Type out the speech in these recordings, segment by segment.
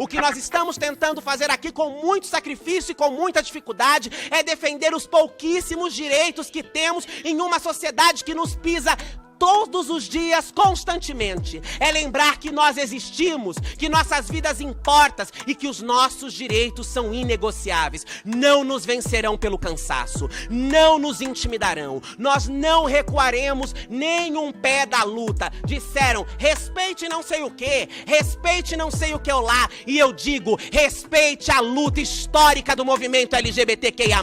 O que nós estamos tentando fazer aqui com muito sacrifício e com muita dificuldade é defender os pouquíssimos direitos que temos em uma sociedade que nos pisa todos os dias, constantemente. É lembrar que nós existimos, que nossas vidas importam e que os nossos direitos são inegociáveis. Não nos vencerão pelo cansaço, não nos intimidarão. Nós não recuaremos nem um pé da luta. Disseram, respeite não sei o que, respeite não sei o que lá. E eu digo, respeite a luta histórica do movimento LGBTQIA+.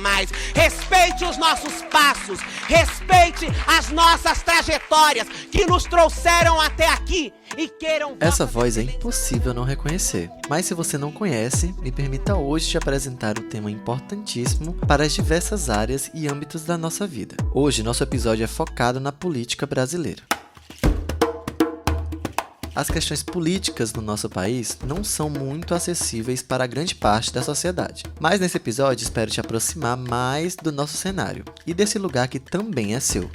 Respeite os nossos passos, respeite as nossas trajetórias que nos trouxeram até aqui e queiram... Essa voz é impossível não reconhecer, mas se você não conhece, me permita hoje te apresentar um tema importantíssimo para as diversas áreas e âmbitos da nossa vida. Hoje, nosso episódio é focado na política brasileira. As questões políticas no nosso país não são muito acessíveis para grande parte da sociedade. Mas nesse episódio espero te aproximar mais do nosso cenário e desse lugar que também é seu.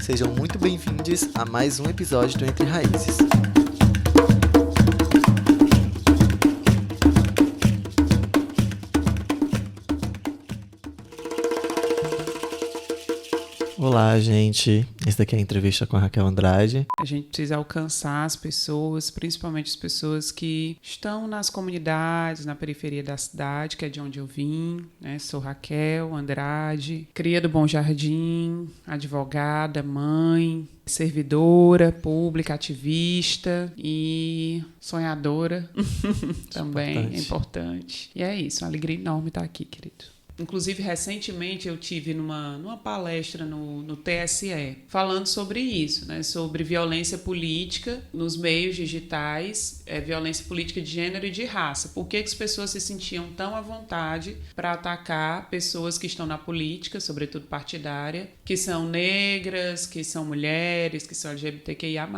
Sejam muito bem-vindos a mais um episódio do Entre Raízes. Olá, gente. Esse daqui é a entrevista com a Raquel Andrade. A gente precisa alcançar as pessoas, principalmente as pessoas que estão nas comunidades, na periferia da cidade, que é de onde eu vim, né? Sou Raquel Andrade, cria do Bom Jardim, advogada, mãe, servidora pública, ativista e sonhadora também é importante. E é isso, uma alegria enorme estar aqui, querido. Inclusive, recentemente eu tive numa palestra no TSE, falando sobre isso, né? Sobre violência política nos meios digitais, violência política de gênero e de raça. Por que as pessoas se sentiam tão à vontade para atacar pessoas que estão na política, sobretudo partidária, que são negras, que são mulheres, que são LGBTQIA+.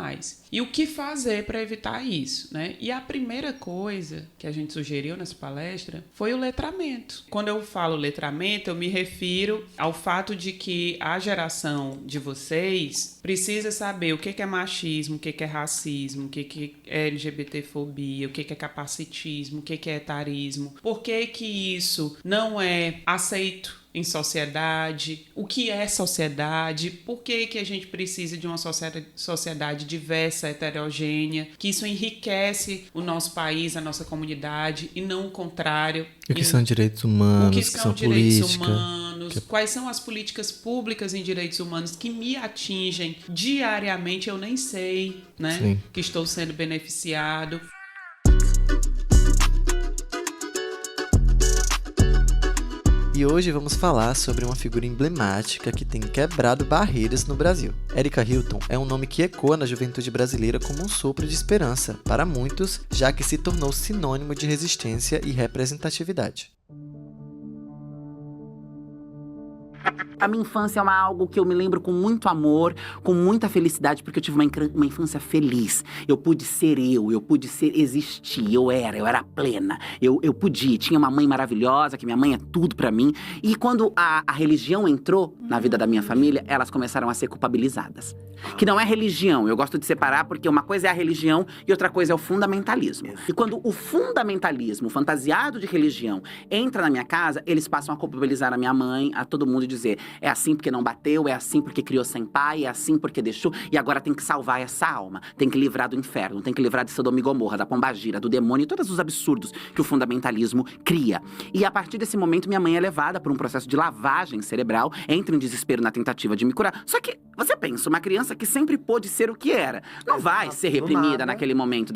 E o que fazer para evitar isso, né? E a primeira coisa que a gente sugeriu nessa palestra foi o letramento. Quando eu falo letramento, eu me refiro ao fato de que a geração de vocês precisa saber o que é machismo, o que é racismo, o que é LGBTfobia, o que é capacitismo, o que é etarismo, por que isso não é aceito em sociedade, o que é sociedade, por que a gente precisa de uma sociedade diversa, heterogênea, que isso enriquece o nosso país, a nossa comunidade, e não o contrário. O que são direitos humanos, o que são direitos humanos, quais são as políticas públicas em direitos humanos que me atingem diariamente, eu nem sei, né? Sim. Que estou sendo beneficiado. E hoje vamos falar sobre uma figura emblemática que tem quebrado barreiras no Brasil. Erika Hilton é um nome que ecoa na juventude brasileira como um sopro de esperança para muitos, já que se tornou sinônimo de resistência e representatividade. A minha infância é algo que eu me lembro com muito amor, com muita felicidade, porque eu tive uma infância feliz. Eu pude ser eu pude existir, eu era plena. Eu podia, tinha uma mãe maravilhosa, que minha mãe é tudo pra mim. E quando a religião entrou na vida da minha família, elas começaram a ser culpabilizadas. Que não é religião, eu gosto de separar, porque uma coisa é a religião e outra coisa é o fundamentalismo. E quando o fundamentalismo, fantasiado de religião, entra na minha casa, eles passam a culpabilizar a minha mãe, a todo mundo, e dizer: é assim porque não bateu, é assim porque criou sem pai, é assim porque deixou, e agora tem que salvar essa alma, tem que livrar do inferno, tem que livrar de Sodoma e Gomorra, da pombagira, do demônio e todos os absurdos que o fundamentalismo cria. E a partir desse momento, minha mãe é levada por um processo de lavagem cerebral, entra em desespero na tentativa de me curar. Só que, você pensa, uma criança que sempre pôde ser o que era, não vai ser reprimida naquele momento,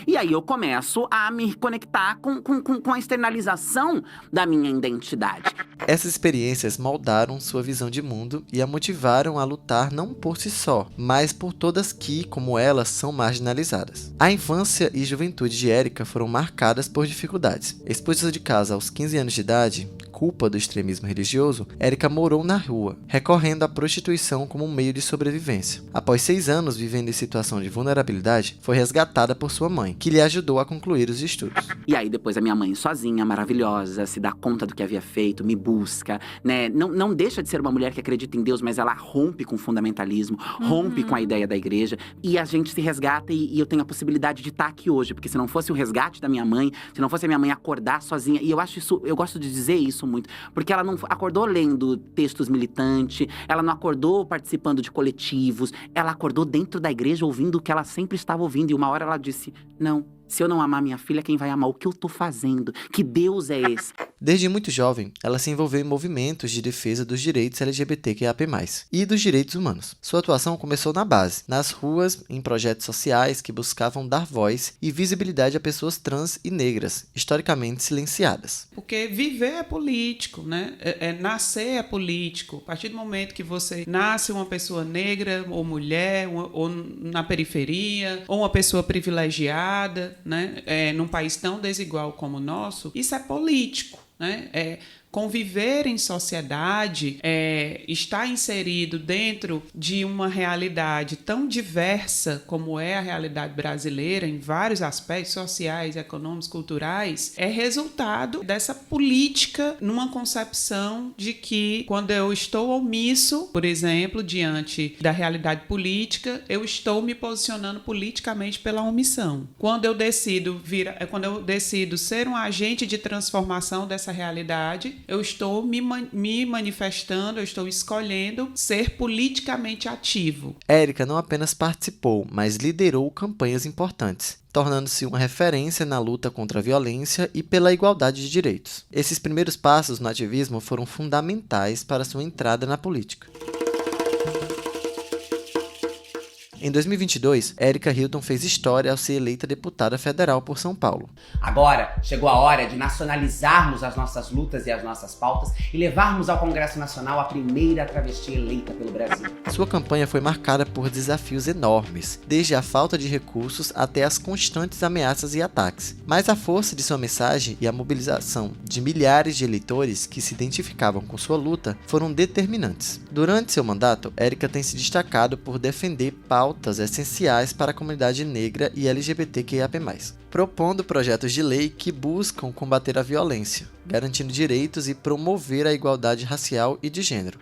E aí eu começo a me conectar com a externalização da minha identidade. Essas experiências moldaram sua visão de mundo e a motivaram a lutar não por si só, mas por todas que, como ela, são marginalizadas. A infância e juventude de Erika foram marcadas por dificuldades. Expulsa de casa aos 15 anos de idade, culpa do extremismo religioso, Érica morou na rua, recorrendo à prostituição como um meio de sobrevivência. Após 6 anos vivendo em situação de vulnerabilidade, foi resgatada por sua mãe, que lhe ajudou a concluir os estudos. E aí depois a minha mãe sozinha, maravilhosa, se dá conta do que havia feito, me busca, né? Não deixa de ser uma mulher que acredita em Deus, mas ela rompe com o fundamentalismo, rompe com a ideia da igreja. E a gente se resgata e eu tenho a possibilidade de estar aqui hoje. Porque se não fosse o resgate da minha mãe, se não fosse a minha mãe acordar sozinha, e eu acho isso, eu gosto de dizer isso muito, porque ela não acordou lendo textos militantes, ela não acordou participando de coletivos, ela acordou dentro da igreja ouvindo o que ela sempre estava ouvindo. E uma hora ela disse, não, se eu não amar minha filha, quem vai amar o que eu tô fazendo? Que Deus é esse? Desde muito jovem, ela se envolveu em movimentos de defesa dos direitos LGBTQIA+, e dos direitos humanos. Sua atuação começou na base, nas ruas, em projetos sociais que buscavam dar voz e visibilidade a pessoas trans e negras, historicamente silenciadas. Porque viver é político, né? Nascer é político. A partir do momento que você nasce uma pessoa negra ou mulher, ou na periferia, ou uma pessoa privilegiada, né? Num país tão desigual como o nosso, isso é político, né? Conviver em sociedade, estar inserido dentro de uma realidade tão diversa como é a realidade brasileira, em vários aspectos sociais, econômicos, culturais, é resultado dessa política numa concepção de que quando eu estou omisso, por exemplo, diante da realidade política, eu estou me posicionando politicamente pela omissão. Quando eu decido ser um agente de transformação dessa realidade, eu estou me manifestando, eu estou escolhendo ser politicamente ativo. Érica não apenas participou, mas liderou campanhas importantes, tornando-se uma referência na luta contra a violência e pela igualdade de direitos. Esses primeiros passos no ativismo foram fundamentais para sua entrada na política. Em 2022, Érica Hilton fez história ao ser eleita deputada federal por São Paulo. Agora chegou a hora de nacionalizarmos as nossas lutas e as nossas pautas e levarmos ao Congresso Nacional a primeira travesti eleita pelo Brasil. Sua campanha foi marcada por desafios enormes, desde a falta de recursos até as constantes ameaças e ataques. Mas a força de sua mensagem e a mobilização de milhares de eleitores que se identificavam com sua luta foram determinantes. Durante seu mandato, Érica tem se destacado por defender pautas essenciais para a comunidade negra e LGBTQIA+, propondo projetos de lei que buscam combater a violência, garantindo direitos e promover a igualdade racial e de gênero.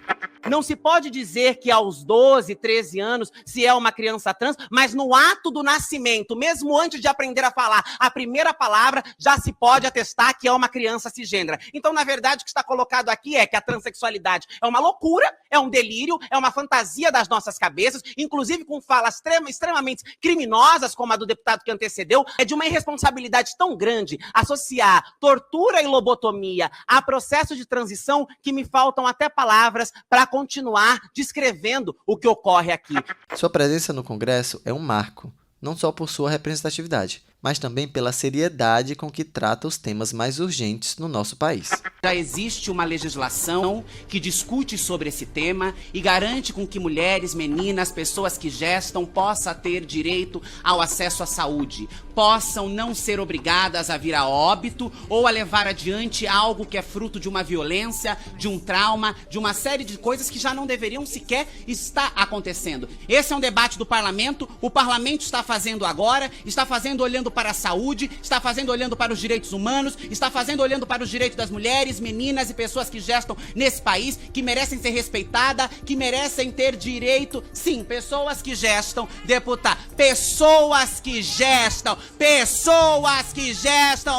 Não se pode dizer que aos 12, 13 anos se é uma criança trans, mas no ato do nascimento, mesmo antes de aprender a falar a primeira palavra, já se pode atestar que é uma criança cisgênera. Então, na verdade, o que está colocado aqui é que a transexualidade é uma loucura, é um delírio, é uma fantasia das nossas cabeças, inclusive com falas extremamente criminosas, como a do deputado que antecedeu. É de uma irresponsabilidade tão grande associar tortura e lobotomia a processo de transição que me faltam até palavras para continuar descrevendo o que ocorre aqui. Sua presença no Congresso é um marco, não só por sua representatividade, mas também pela seriedade com que trata os temas mais urgentes no nosso país. Já existe uma legislação que discute sobre esse tema e garante com que mulheres, meninas, pessoas que gestam possam ter direito ao acesso à saúde, possam não ser obrigadas a vir a óbito ou a levar adiante algo que é fruto de uma violência, de um trauma, de uma série de coisas que já não deveriam sequer estar acontecendo. Esse é um debate do parlamento, o parlamento está fazendo agora, está fazendo olhando para a saúde, está fazendo olhando para os direitos humanos, está fazendo olhando para os direitos das mulheres, meninas e pessoas que gestam nesse país, que merecem ser respeitadas, que merecem ter direito, sim, pessoas que gestam, deputado, pessoas que gestam,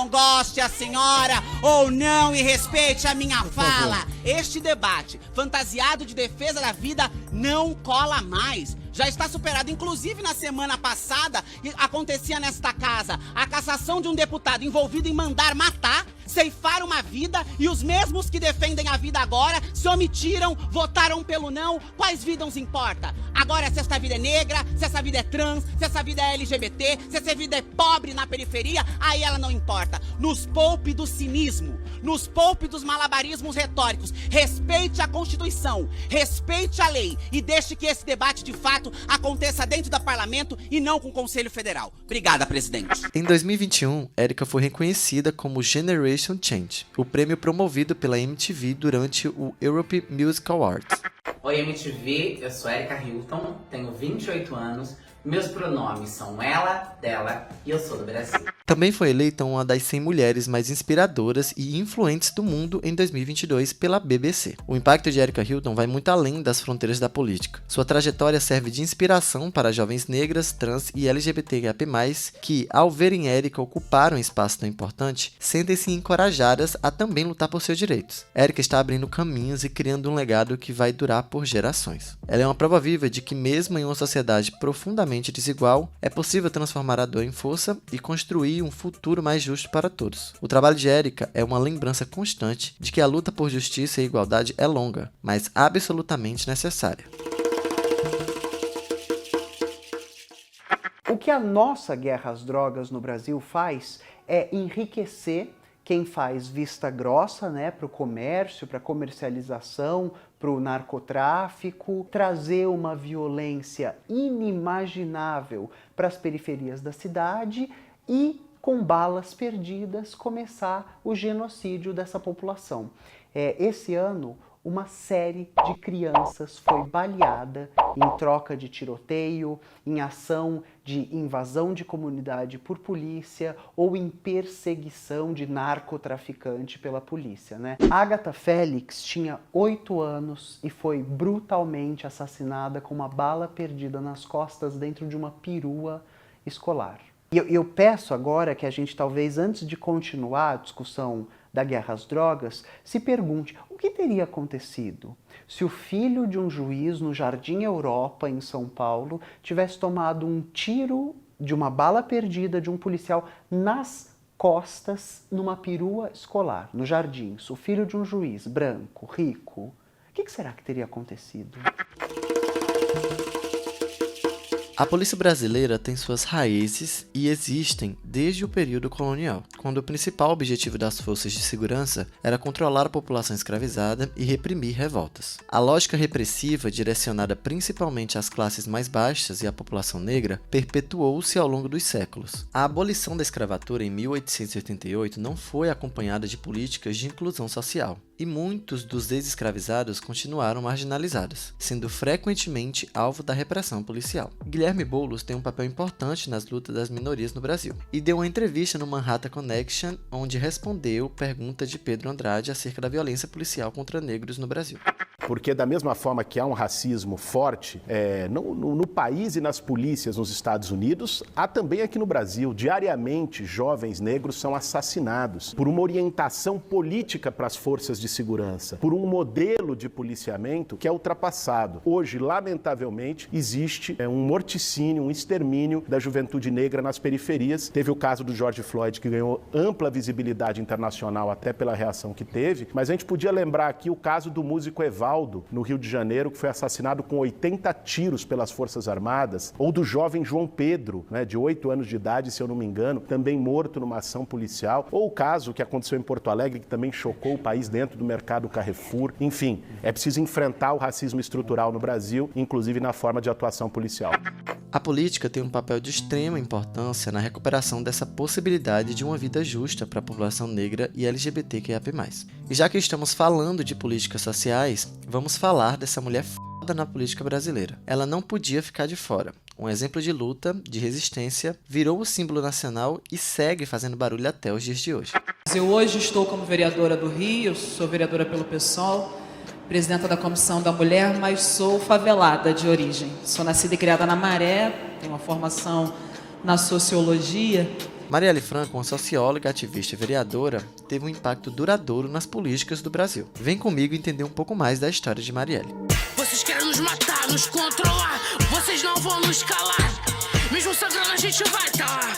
goste a senhora ou não e respeite a minha fala. Este debate fantasiado de defesa da vida não cola mais. Já está superado. Inclusive, na semana passada, acontecia nesta casa a cassação de um deputado envolvido em mandar matar, ceifar uma vida, e os mesmos que defendem a vida agora se omitiram, votaram pelo não. Quais vidas importa? Agora, se essa vida é negra, se essa vida é trans, se essa vida é LGBT, se essa vida é pobre na periferia, aí ela não importa. Nos poupe do cinismo, nos poupe dos malabarismos retóricos. Respeite a Constituição, respeite a lei e deixe que esse debate de fato aconteça dentro do parlamento e não com o Conselho Federal. Obrigada, presidente. Em 2021, Érica foi reconhecida como Generation Generation Change, o prêmio promovido pela MTV durante o Europe Music Awards. Oi MTV, eu sou Erika Hilton, tenho 28 anos, meus pronomes são ela, dela e eu sou do Brasil. Também foi eleita uma das 100 mulheres mais inspiradoras e influentes do mundo em 2022 pela BBC. O impacto de Erika Hilton vai muito além das fronteiras da política. Sua trajetória serve de inspiração para jovens negras, trans e LGBTQIA+, que, ao verem Erika ocupar um espaço tão importante, sentem-se encorajadas a também lutar por seus direitos. Erika está abrindo caminhos e criando um legado que vai durar por gerações. Ela é uma prova viva de que, mesmo em uma sociedade profundamente desigual, é possível transformar a dor em força e construir um futuro mais justo para todos. O trabalho de Erika é uma lembrança constante de que a luta por justiça e igualdade é longa, mas absolutamente necessária. O que a nossa guerra às drogas no Brasil faz é enriquecer quem faz vista grossa, né, para o comércio, para a comercialização, para o narcotráfico, trazer uma violência inimaginável para as periferias da cidade e, com balas perdidas, começar o genocídio dessa população. Esse ano, uma série de crianças foi baleada em troca de tiroteio, em ação de invasão de comunidade por polícia ou em perseguição de narcotraficante pela polícia, né? Agatha Félix tinha 8 anos e foi brutalmente assassinada com uma bala perdida nas costas dentro de uma perua escolar. E eu peço agora que a gente, talvez, antes de continuar a discussão da guerra às drogas, se pergunte o que teria acontecido se o filho de um juiz no Jardim Europa, em São Paulo, tivesse tomado um tiro de uma bala perdida de um policial nas costas numa perua escolar, no Jardins, o filho de um juiz branco, rico. O que será que teria acontecido? A polícia brasileira tem suas raízes e existem desde o período colonial, quando o principal objetivo das forças de segurança era controlar a população escravizada e reprimir revoltas. A lógica repressiva, direcionada principalmente às classes mais baixas e à população negra, perpetuou-se ao longo dos séculos. A abolição da escravatura em 1888 não foi acompanhada de políticas de inclusão social, e muitos dos ex-escravizados continuaram marginalizados, sendo frequentemente alvo da repressão policial. Guilherme Boulos tem um papel importante nas lutas das minorias no Brasil, e deu uma entrevista no Manhattan Connection, onde respondeu pergunta de Pedro Andrade acerca da violência policial contra negros no Brasil. Porque da mesma forma que há um racismo forte no país e nas polícias nos Estados Unidos, há também aqui no Brasil. Diariamente, jovens negros são assassinados por uma orientação política para as forças de segurança, por um modelo de policiamento que é ultrapassado. Hoje, lamentavelmente, existe um morticínio, um extermínio da juventude negra nas periferias. Teve o caso do George Floyd, que ganhou ampla visibilidade internacional até pela reação que teve, mas a gente podia lembrar aqui o caso do músico Evaldo, no Rio de Janeiro, que foi assassinado com 80 tiros pelas Forças Armadas, ou do jovem João Pedro, de 8 anos de idade, se eu não me engano, também morto numa ação policial, ou o caso que aconteceu em Porto Alegre, que também chocou o país dentro do mercado Carrefour. Enfim, é preciso enfrentar o racismo estrutural no Brasil, inclusive na forma de atuação policial. A política tem um papel de extrema importância na recuperação dessa possibilidade de uma vida justa para a população negra e LGBTQIA+. E já que estamos falando de políticas sociais, vamos falar dessa mulher foda na política brasileira. Ela não podia ficar de fora. Um exemplo de luta, de resistência, virou o símbolo nacional e segue fazendo barulho até os dias de hoje. Eu hoje estou como vereadora do Rio, sou vereadora pelo PSOL, presidenta da Comissão da Mulher, mas sou favelada de origem. Sou nascida e criada na Maré, tenho uma formação na sociologia. Marielle Franco, uma socióloga, ativista e vereadora, teve um impacto duradouro nas políticas do Brasil. Vem comigo entender um pouco mais da história de Marielle. Vocês querem nos matar, nos controlar, vocês não vão nos calar. Mesmo sangrando a gente vai tá lá,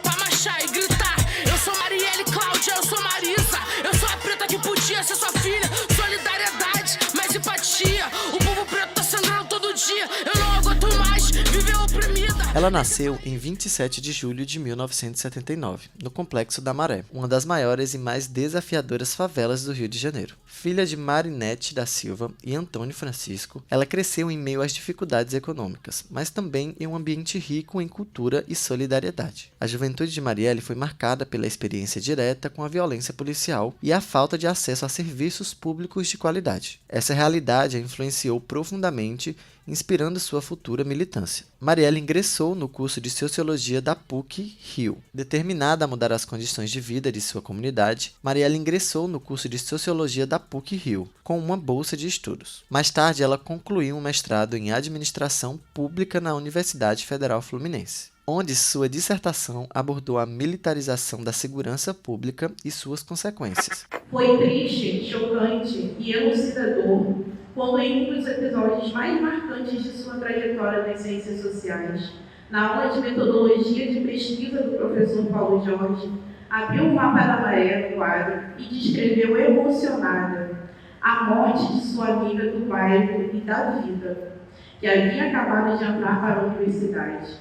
pra marchar e gritar. Eu sou Marielle Cláudia, eu sou Marisa, eu sou a preta que podia ser sua filha. Solidariedade, mais empatia, o povo preto tá sangrando todo dia. Eu não aguento mais viver oprimida. Ela nasceu em 27 de julho de 1979, no Complexo da Maré, uma das maiores e mais desafiadoras favelas do Rio de Janeiro. Filha de Marinete da Silva e Antônio Francisco, ela cresceu em meio às dificuldades econômicas, mas também em um ambiente rico em cultura e solidariedade. A juventude de Marielle foi marcada pela experiência direta com a violência policial e a falta de acesso a serviços públicos de qualidade. Essa realidade a influenciou profundamente, inspirando sua futura militância. Marielle ingressou no curso de Sociologia da PUC-Rio. Determinada a mudar as condições de vida de sua comunidade, Marielle ingressou no curso de Sociologia da PUC-Rio, com uma bolsa de estudos. Mais tarde, ela concluiu um mestrado em Administração Pública na Universidade Federal Fluminense, onde sua dissertação abordou a militarização da segurança pública e suas consequências. Foi triste, chocante e elucidador quando, em um dos episódios mais marcantes de sua trajetória nas ciências sociais, na aula de metodologia de pesquisa do professor Paulo Jorge, abriu o mapa da maré no quadro e descreveu emocionada a morte de sua amiga do bairro e da vida, que havia acabado de entrar para a universidade.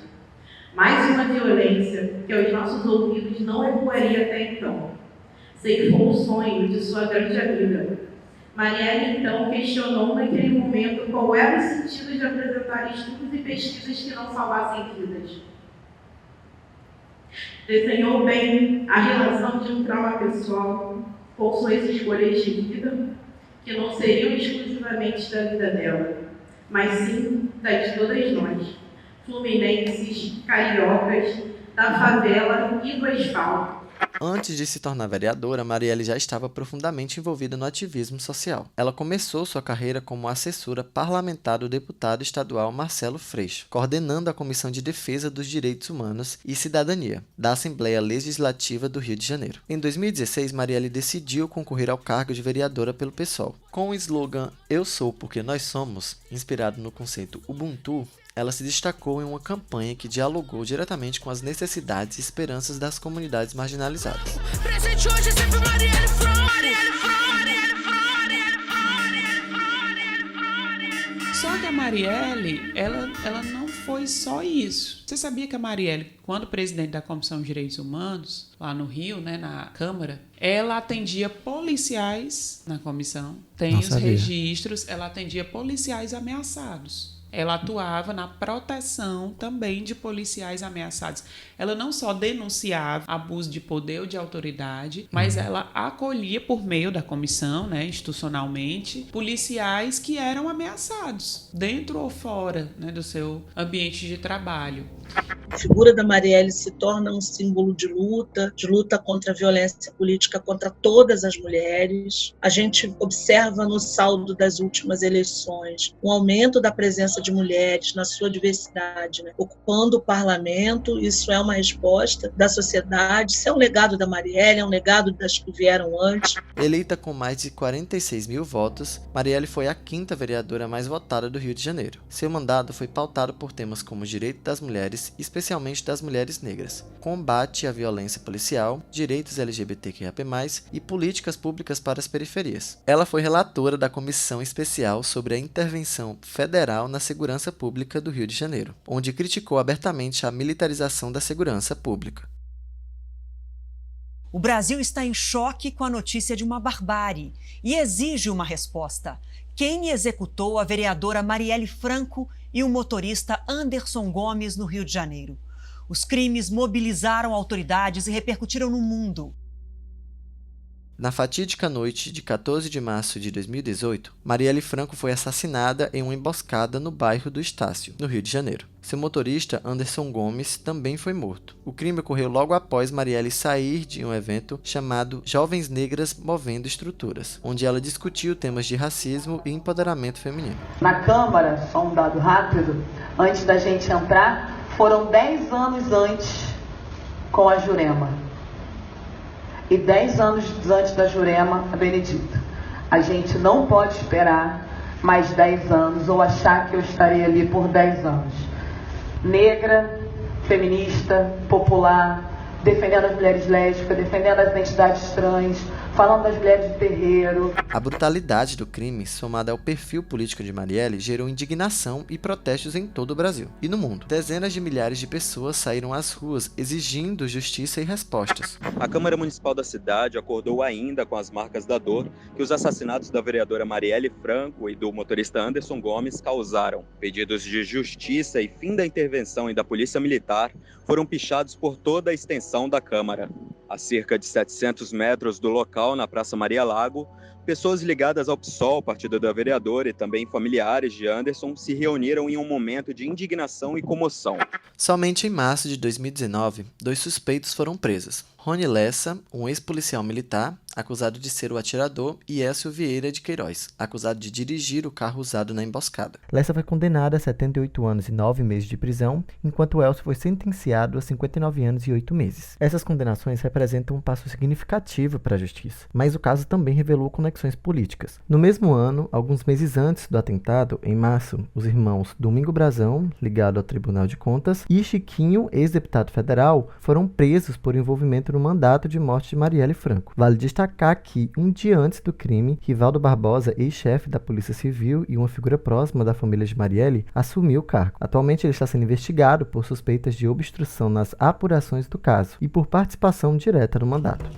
Mais uma violência que aos nossos ouvidos não ecoaria até então. Ceifou o sonho de sua grande amiga. Marielle, então, questionou naquele momento qual era o sentido de apresentar estudos e pesquisas que não salvassem vidas. Desenhou bem a relação de um trauma pessoal com suas escolhas de vida, que não seriam exclusivamente da vida dela, mas sim das de todas nós, fluminenses, cariocas, da favela e do asfalto. Antes de se tornar vereadora, Marielle já estava profundamente envolvida no ativismo social. Ela começou sua carreira como assessora parlamentar do deputado estadual Marcelo Freixo, coordenando a Comissão de Defesa dos Direitos Humanos e Cidadania, da Assembleia Legislativa do Rio de Janeiro. Em 2016, Marielle decidiu concorrer ao cargo de vereadora pelo PSOL. Com o slogan "Eu sou porque nós somos", inspirado no conceito Ubuntu, ela se destacou em uma campanha que dialogou diretamente com as necessidades e esperanças das comunidades marginalizadas. Presente hoje sempre Marielle Só que a Marielle, ela não foi só isso. Você sabia que a Marielle, quando presidente da Comissão de Direitos Humanos, lá no Rio, né, na Câmara, ela atendia policiais na comissão, tem os registros, ela atendia policiais ameaçados. Ela atuava na proteção também de policiais ameaçados. Ela não só denunciava abuso de poder ou de autoridade, mas ela acolhia por meio da comissão, né, institucionalmente, policiais que eram ameaçados, dentro ou fora, né, do seu ambiente de trabalho. A figura da Marielle se torna um símbolo de luta contra a violência política contra todas as mulheres. A gente observa no saldo das últimas eleições um aumento da presença de mulheres na sua diversidade, né? Ocupando o parlamento. Isso é uma resposta da sociedade. Isso é um legado da Marielle, é um legado das que vieram antes. Eleita com mais de 46 mil votos, Marielle foi a 5ª vereadora mais votada do Rio de Janeiro. Seu mandato foi pautado por temas como o direito das mulheres, especialmente das mulheres negras, combate à violência policial, direitos LGBTQIA+, e políticas públicas para as periferias. Ela foi relatora da Comissão Especial sobre a Intervenção Federal na Segurança Pública do Rio de Janeiro, onde criticou abertamente a militarização da segurança pública. O Brasil está em choque com a notícia de uma barbárie e exige uma resposta. Quem executou a vereadora Marielle Franco e o motorista Anderson Gomes no Rio de Janeiro? Os crimes mobilizaram autoridades e repercutiram no mundo. Na fatídica noite de 14 de março de 2018, Marielle Franco foi assassinada em uma emboscada no bairro do Estácio, no Rio de Janeiro. Seu motorista, Anderson Gomes, também foi morto. O crime ocorreu logo após Marielle sair de um evento chamado Jovens Negras Movendo Estruturas, onde ela discutiu temas de racismo e empoderamento feminino. Na Câmara, só um dado rápido, antes da gente entrar, foram 10 anos antes com a Jurema. E 10 anos antes da Jurema, a Benedita. A gente não pode esperar mais 10 anos ou achar que eu estarei ali por 10 anos. Negra, feminista, popular, defendendo as mulheres lésbicas, defendendo as identidades trans, falando das mulheres de terreiro. A brutalidade do crime, somada ao perfil político de Marielle, gerou indignação e protestos em todo o Brasil e no mundo. Dezenas de milhares de pessoas saíram às ruas exigindo justiça e respostas. A Câmara Municipal da cidade acordou ainda com as marcas da dor que os assassinatos da vereadora Marielle Franco e do motorista Anderson Gomes causaram. Pedidos de justiça e fim da intervenção e da Polícia Militar foram pichados por toda a extensão da Câmara. A cerca de 700 metros do local, na Praça Maria Lago, pessoas ligadas ao PSOL, partido da vereadora, e também familiares de Anderson se reuniram em um momento de indignação e comoção. Somente em março de 2019, 2 suspeitos foram presos. Rony Lessa, um ex-policial militar, acusado de ser o atirador, e Écio Vieira de Queiroz, acusado de dirigir o carro usado na emboscada. Lessa foi condenado a 78 anos e 9 meses de prisão, enquanto Écio foi sentenciado a 59 anos e 8 meses. Essas condenações representam um passo significativo para a justiça, mas o caso também revelou conexões políticas. No mesmo ano, alguns meses antes do atentado, em março, os irmãos Domingo Brazão, ligado ao Tribunal de Contas, e Chiquinho, ex-deputado federal, foram presos por envolvimento no mandato de morte de Marielle Franco. Vale destacar que, um dia antes do crime, Rivaldo Barbosa, ex-chefe da Polícia Civil e uma figura próxima da família de Marielle, assumiu o cargo. Atualmente ele está sendo investigado por suspeitas de obstrução nas apurações do caso e por participação direta no mandato.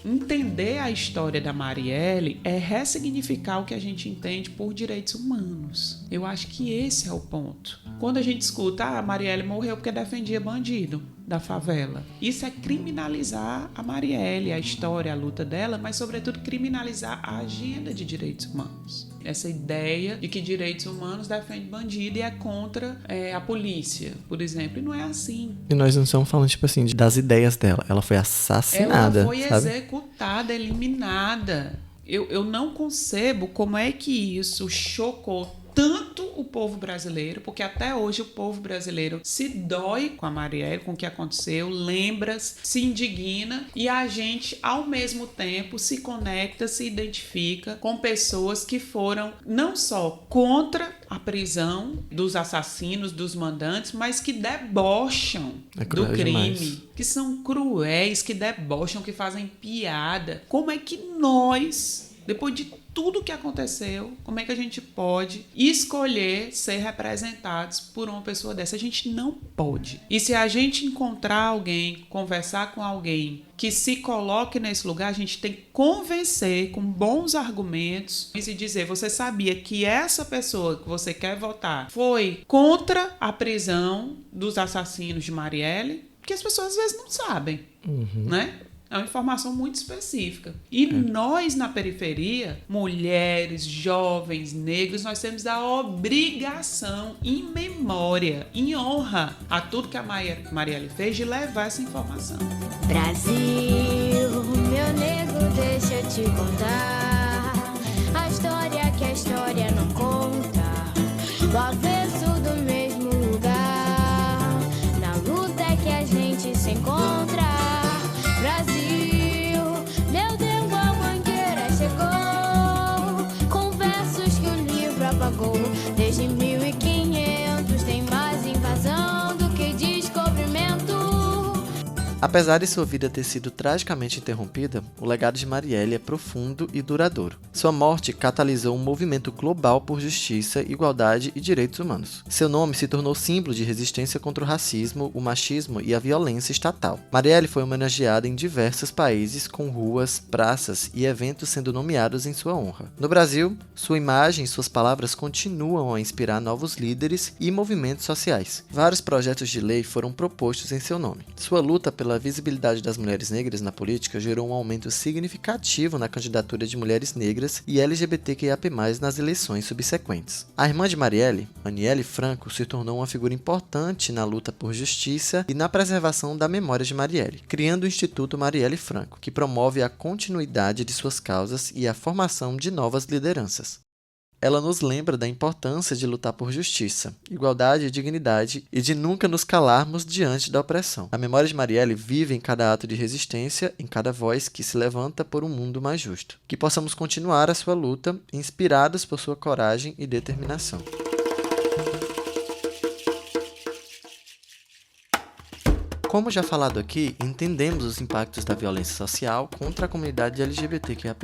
Entender a história da Marielle é ressignificar o que a gente entende por direitos humanos. Eu acho que esse é o ponto. Quando a gente escuta, a Marielle morreu porque defendia bandido da favela. Isso é criminalizar a Marielle, a história, a luta dela, mas sobretudo criminalizar a agenda de direitos humanos. Essa ideia de que direitos humanos defende bandido e é contra a polícia, por exemplo, e não é assim. E nós não estamos falando, tipo assim, das ideias dela. Ela foi assassinada, ela foi sabe? executada, eliminada. Eu não concebo como é que isso chocou tanto o povo brasileiro, porque até hoje o povo brasileiro se dói com a Marielle, com o que aconteceu, lembra, se indigna, e a gente, ao mesmo tempo, se conecta, se identifica com pessoas que foram não só contra a prisão dos assassinos, dos mandantes, mas que debocham do crime, demais. Que são cruéis, que debocham, que fazem piada. Como é que nós, depois de tudo que aconteceu, como é que a gente pode escolher ser representados por uma pessoa dessa? A gente não pode. E se a gente encontrar alguém, conversar com alguém que se coloque nesse lugar, a gente tem que convencer com bons argumentos e se dizer, você sabia que essa pessoa que você quer votar foi contra a prisão dos assassinos de Marielle? Porque as pessoas às vezes não sabem, né? É uma informação muito específica. E nós, na periferia, mulheres, jovens, negros, nós temos a obrigação, em memória, em honra, a tudo que a Marielle fez, de levar essa informação. Brasil, meu negro, deixa eu te contar a história que a história não conta. Do avesso do mesmo lugar, na luta é que a gente se encontra. Brasil, meu Deus, a mangueira chegou, com versos que o livro apagou. Desde 1500 tem mais invasão do que descobrimento. Apesar de sua vida ter sido tragicamente interrompida, o legado de Marielle é profundo e duradouro. Sua morte catalisou um movimento global por justiça, igualdade e direitos humanos. Seu nome se tornou símbolo de resistência contra o racismo, o machismo e a violência estatal. Marielle foi homenageada em diversos países, com ruas, praças e eventos sendo nomeados em sua honra. No Brasil, sua imagem e suas palavras continuam a inspirar novos líderes e movimentos sociais. Vários projetos de lei foram propostos em seu nome. Sua luta pela visibilidade das mulheres negras na política gerou um aumento significativo na candidatura de mulheres negras e LGBTQIAP+, nas eleições subsequentes. A irmã de Marielle, Aniele Franco, se tornou uma figura importante na luta por justiça e na preservação da memória de Marielle, criando o Instituto Marielle Franco, que promove a continuidade de suas causas e a formação de novas lideranças. Ela nos lembra da importância de lutar por justiça, igualdade e dignidade e de nunca nos calarmos diante da opressão. A memória de Marielle vive em cada ato de resistência, em cada voz que se levanta por um mundo mais justo. Que possamos continuar a sua luta, inspirados por sua coragem e determinação. Como já falado aqui, entendemos os impactos da violência social contra a comunidade LGBTQIA+.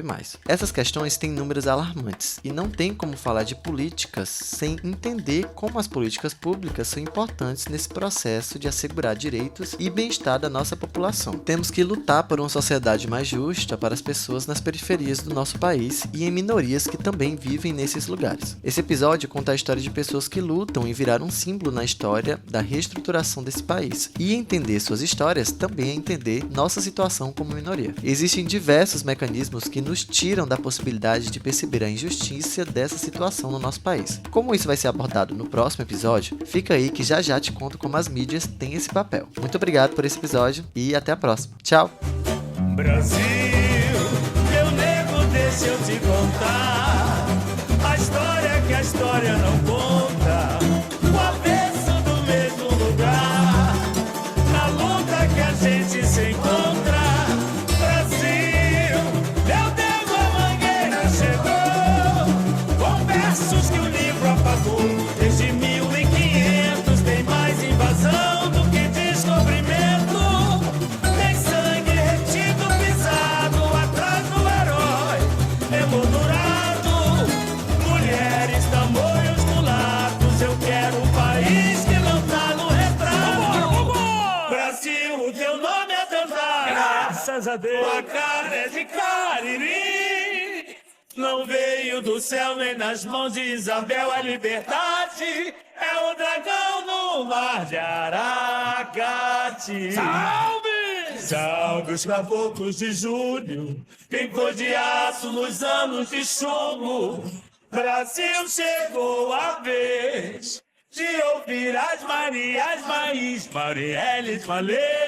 Essas questões têm números alarmantes e não tem como falar de políticas sem entender como as políticas públicas são importantes nesse processo de assegurar direitos e bem-estar da nossa população. Temos que lutar por uma sociedade mais justa para as pessoas nas periferias do nosso país e em minorias que também vivem nesses lugares. Esse episódio conta a história de pessoas que lutam e viraram um símbolo na história da reestruturação desse país. E entender suas histórias também é entender nossa situação como minoria. Existem diversos mecanismos que nos tiram da possibilidade de perceber a injustiça dessa situação no nosso país. Como isso vai ser abordado no próximo episódio, fica aí que já te conto como as mídias têm esse papel. Muito obrigado por esse episódio e até a próxima. Tchau! Brasil, meu nego, deixa eu te contar a história que a história não conta, o avesso do mesmo lugar, na luta que a gente se encontra. Brasil, meu nego, a mangueira chegou, com versos que o livro apagou. Desde 1500 tem mais invasão do que descobrimento. Tem sangue retido, pisado atrás do herói emoldurado. Mulheres, tamanhos mulatos. Eu quero um país que não tá no retrato. Brasil, o teu nome é dançar. Graças a Deus, tua cara é de Cariri. Não veio do céu nem nas mãos de Isabel a liberdade. É o dragão no mar de Aracati. Salve! Salve os caboclos de julho, quem cor de aço nos anos de chumbo. Brasil, chegou a vez de ouvir as Marias, Marielles, Malê.